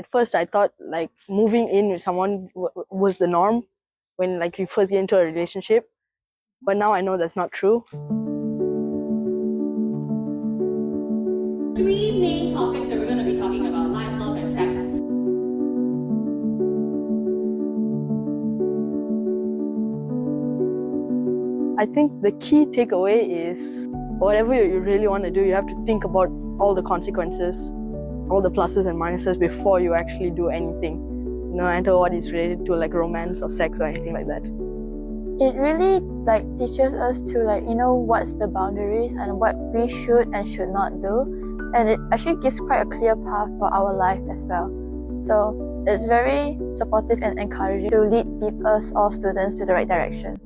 At first, I thought like moving in with someone was the norm when like you first get into a relationship. But now I know that's not true. Three main topics that we're going to be talking about: life, love, and sex. I think the key takeaway is whatever you really want to do, you have to think about all the consequences, all the pluses and minuses before you actually do anything, no matter what is related to like romance or sex or anything like that. It really like teaches us to what's the boundaries and what we should and should not do, and it actually gives quite a clear path for our life as well. So it's very supportive and encouraging to lead us, all students, to the right direction.